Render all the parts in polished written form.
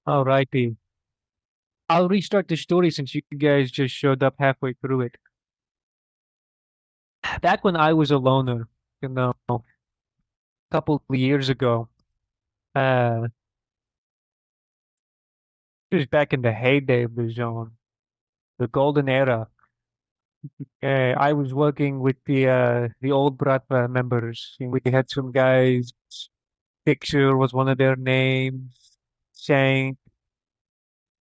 Alrighty. I'll restart the story since you guys just showed up halfway through it. Back when I was a loner, a couple of years ago, uh, it was back in the heyday of the zone, the golden era. I was working with the old Bratva members. And we had some guys. Picture was one of their names. Shank,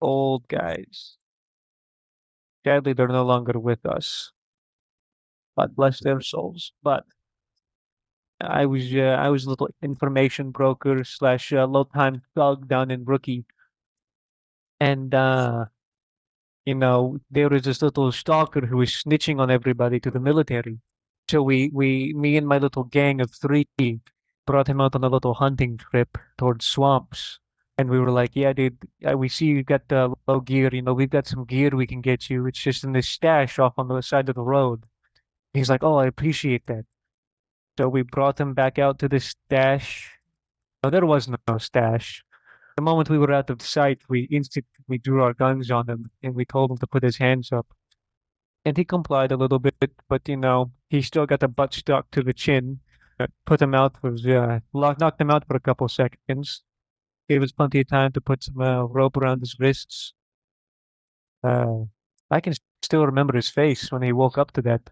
old guys. Sadly, they're no longer with us. God bless their souls. But I was a little information broker slash low time thug down in Rookie, and there was this little stalker who was snitching on everybody to the military. So me and my little gang of three brought him out on a little hunting trip towards swamps. And we were like, yeah, dude, we see you got the low gear. We've got some gear we can get you. It's just in this stash off on the side of the road. He's like, oh, I appreciate that. So we brought him back out to the stash. No, there was no stash. The moment we were out of sight, we instantly drew our guns on him and we told him to put his hands up. And he complied a little bit, but he still got the butt stuck to the chin. Put him out was knocked him out for a couple seconds. Gave us plenty of time to put some rope around his wrists. Uh, I can still remember his face when he woke up to that.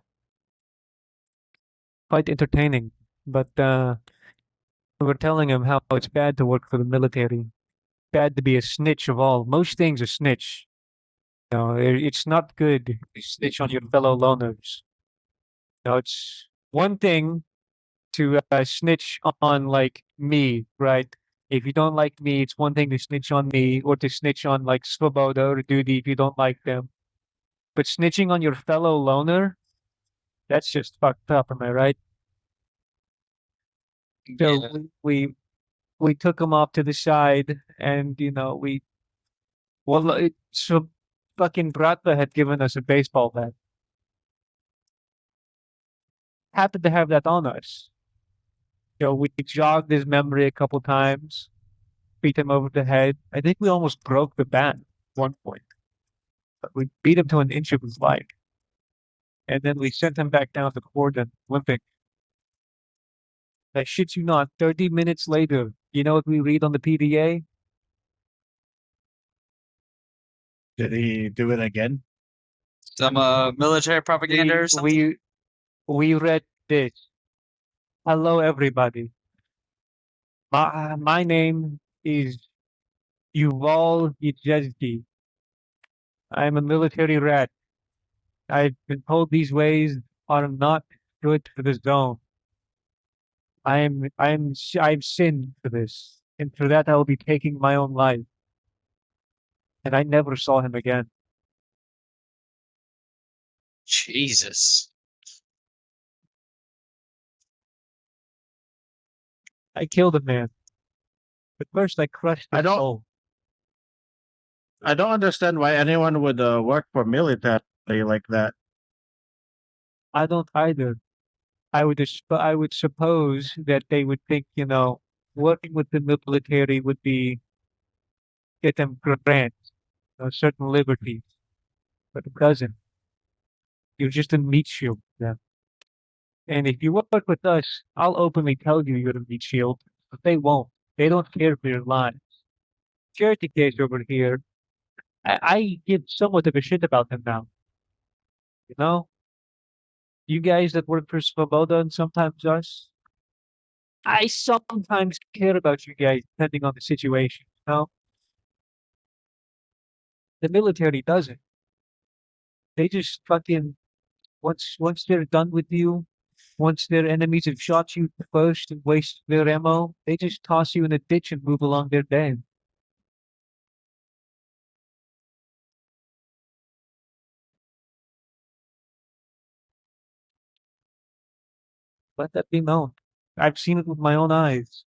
Quite entertaining. But we were telling him how it's bad to work for the military, bad to be a snitch of all. Most things a snitch. It's not good to snitch on your fellow loners. It's one thing to snitch on like me, right? If you don't like me, it's one thing to snitch on me or to snitch on like Svoboda or Duty if you don't like them. But snitching on your fellow loner, that's just fucked up, am I right? So Yeah. we took him off to the side and so fucking Bratva had given us a baseball bat. Happened to have that on us. We jogged his memory a couple times, beat him over the head. I think we almost broke the bat at one point, but we beat him to an inch of his life. And then we sent him back down to Corden, limping. I shit you not, 30 minutes later, you know what we read on the PDA? Did he do it again? Some military propaganda We or something? we we read this. Hello everybody. My name is Yuval Yezdi. I'm a military rat. I've been told these ways are not good for the zone. I've sinned for this, and for that I will be taking my own life. And I never saw him again. Jesus. I killed a man, but first I crushed I his don't soul. I don't understand why anyone would work for military like that. I don't either. I would suppose that they would think, working with the military would be get them grants, certain liberties, but it doesn't. You're just a meat shield. Yeah. And if you work with us, I'll openly tell you you're a meat shield, but they won't. They don't care for your lives. Charity case over here. I give somewhat of a shit about them now. You know, you guys that work for Svoboda and sometimes us, I sometimes care about you guys depending on the situation. The military doesn't. They just fucking once they're done with you, once their enemies have shot you first and wasted their ammo, they just toss you in a ditch and move along their day. Let that be known. I've seen it with my own eyes.